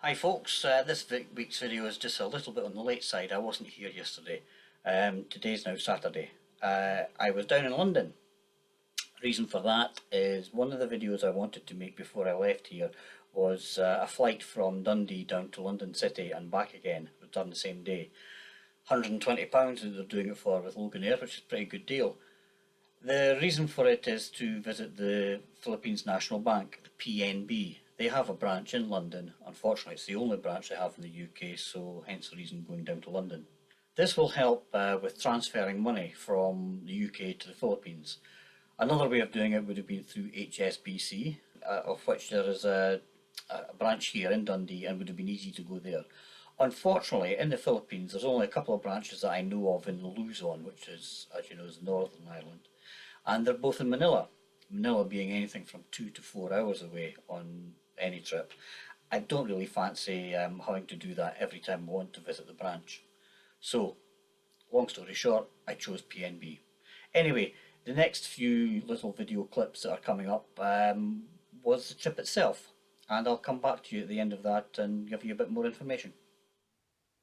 Hi folks, this week's video is just a little bit on the late side. I wasn't here yesterday. Today's now Saturday. I was down in London. Reason for that is one of the videos I wanted to make before I left here was a flight from Dundee down to London City and back again, return the same day. £120 that they're doing it for with Logan Air, which is a pretty good deal. The reason for it is to visit the Philippines National Bank, the PNB. They have a branch in London. Unfortunately, it's the only branch they have in the UK, so hence the reason going down to London. This will help with transferring money from the UK to the Philippines. Another way of doing it would have been through HSBC, of which there is a branch here in Dundee and would have been easy to go there. Unfortunately, in the Philippines, there's only a couple of branches that I know of in Luzon, which is, as you know, is Northern Ireland. And they're both in Manila. Manila being anything from 2 to 4 hours away on any trip. I don't really fancy having to do that every time I want to visit the branch. So, long story short, I chose PNB. Anyway, the next few little video clips that are coming up was the trip itself. And I'll come back to you at the end of that and give you a bit more information.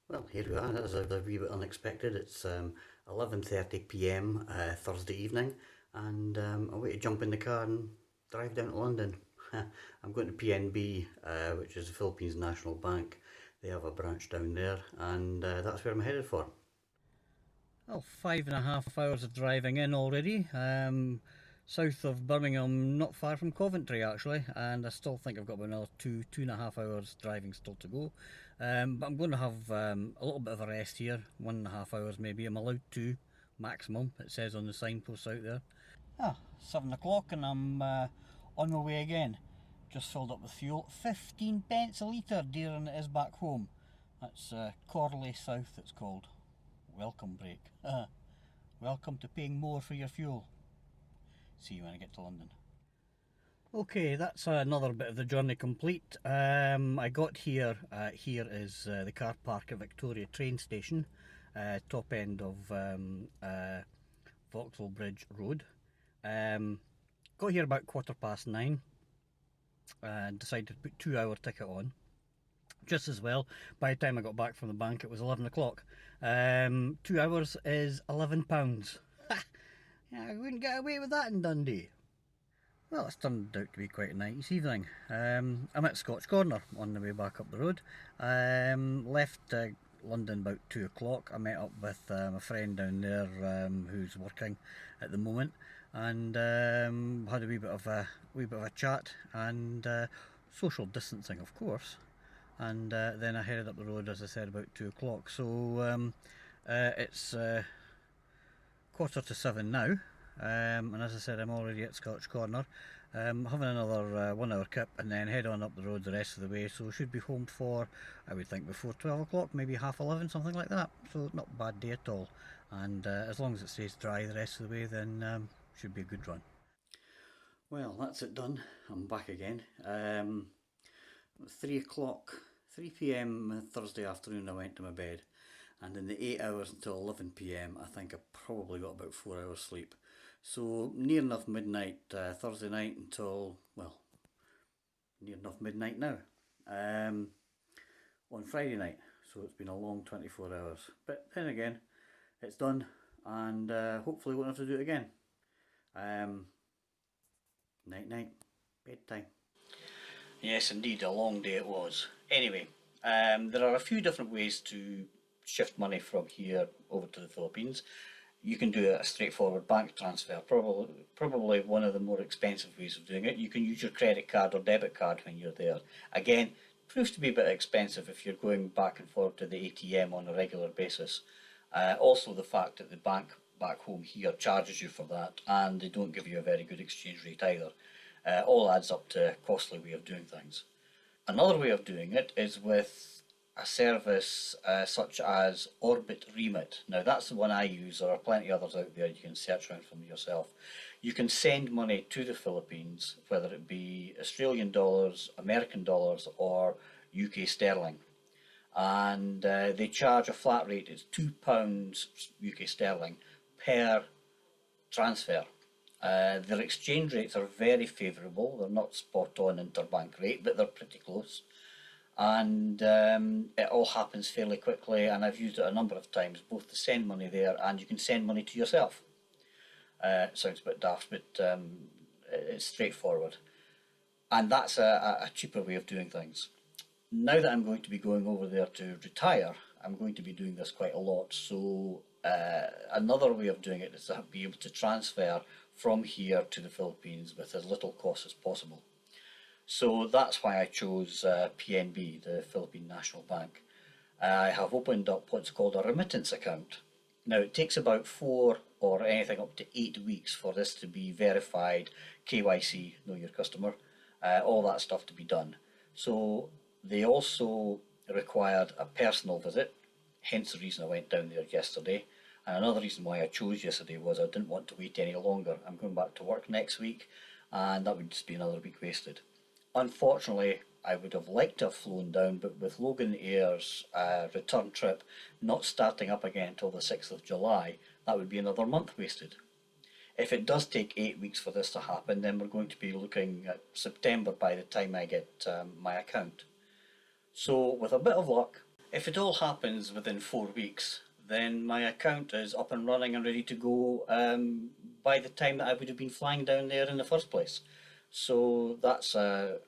Well, here we are. That was a wee bit unexpected. It's 11:30 p.m. Thursday evening, and I'm away to jump in the car and drive down to London. I'm going to PNB, which is the Philippines National Bank. They have a branch down there, and that's where I'm headed for. Well, 5.5 hours of driving in already. South of Birmingham, not far from Coventry actually, and I still think I've got about another 2.5 hours driving still to go. But I'm going to have a little bit of a rest here, 1.5 hours maybe. I'm allowed 2 maximum, it says on the signpost out there. 7 o'clock and I'm on my way again. Just filled up with fuel, 15 pence a litre, dearer than it is back home. That's Corley South it's called. Welcome break. Welcome to paying more for your fuel. See you when I get to London. Okay, that's another bit of the journey complete. I got here, here is the car park at Victoria train station, top end of Vauxhall Bridge Road. Got here about 9:15 and decided to put 2-hour ticket on. Just as well, by the time I got back from the bank it was 11 o'clock. 2 hours is £11. Yeah, I wouldn't get away with that in Dundee. Well, it's turned out to be quite a nice evening. I'm at Scotch Corner on the way back up the road. Left London about 2 o'clock. I met up with a friend down there who's working at the moment, and had a wee bit of a chat and social distancing, of course. And then I headed up the road, as I said, about 2 o'clock. So it's 6:45 now, and as I said, I'm already at Scotch Corner. Having another 1 hour kip and then head on up the road the rest of the way, so should be home for, I would think, before 12 o'clock, maybe 11:30, something like that. So not a bad day at all, and as long as it stays dry the rest of the way, then should be a good run. Well, that's it done. I'm back again. 3 p.m. Thursday afternoon I went to my bed, and in the 8 hours until 11 p.m. I think I probably got about 4 hours sleep. So near enough midnight Thursday night until, well, near enough midnight now on Friday night. So it's been a long 24 hours. But then again, it's done, and hopefully won't have to do it again. Night, bedtime. Yes, indeed, a long day it was. Anyway, there are a few different ways to shift money from here over to the Philippines. You can do a straightforward bank transfer, probably one of the more expensive ways of doing it. You can use your credit card or debit card when you're there. Again, proves to be a bit expensive if you're going back and forth to the ATM on a regular basis. Also the fact that the bank back home here charges you for that, and they don't give you a very good exchange rate either. All adds up to a costly way of doing things. Another way of doing it is with a service such as Orbit Remit. Now that's the one I use. There are plenty others out there, you can search around for them yourself. You can send money to the Philippines, whether it be Australian dollars, American dollars or UK sterling. And they charge a flat rate, it's £2 UK sterling per transfer. Their exchange rates are very favourable. They're not spot on interbank rate, but they're pretty close. and it all happens fairly quickly, and I've used it a number of times, both to send money there and you can send money to yourself. It sounds a bit daft, but it's straightforward. And that's a cheaper way of doing things. Now that I'm going to be going over there to retire, I'm going to be doing this quite a lot. So another way of doing it is to be able to transfer from here to the Philippines with as little cost as possible. So that's why I chose PNB, the Philippine National Bank. I have opened up what's called a remittance account. Now it takes about 4 or anything up to 8 weeks for this to be verified, KYC, know your customer, all that stuff to be done. So they also required a personal visit, hence the reason I went down there yesterday. And another reason why I chose yesterday was I didn't want to wait any longer. I'm going back to work next week, and that would just be another week wasted. Unfortunately, I would have liked to have flown down, but with Logan Air's return trip not starting up again until the 6th of July, that would be another month wasted. If it does take 8 weeks for this to happen, then we're going to be looking at September by the time I get my account. So, with a bit of luck, if it all happens within 4 weeks, then my account is up and running and ready to go by the time that I would have been flying down there in the first place. So that's a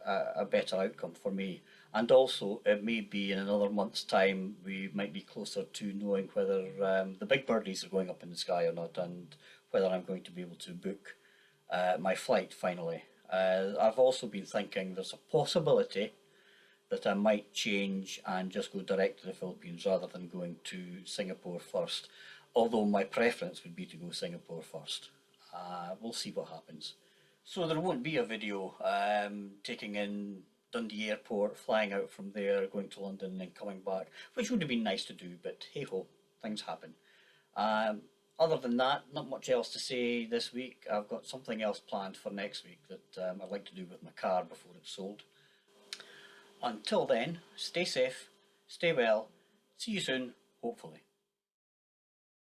better outcome for me. And also, it may be in another month's time, we might be closer to knowing whether the big birdies are going up in the sky or not, and whether I'm going to be able to book my flight finally. I've also been thinking there's a possibility that I might change and just go direct to the Philippines rather than going to Singapore first. Although my preference would be to go Singapore first. We'll see what happens. So there won't be a video taking in Dundee Airport, flying out from there, going to London and then coming back, which would have been nice to do, but hey ho, things happen. Other than that, not much else to say this week. I've got something else planned for next week that I'd like to do with my car before it's sold. Until then, stay safe, stay well, see you soon, hopefully.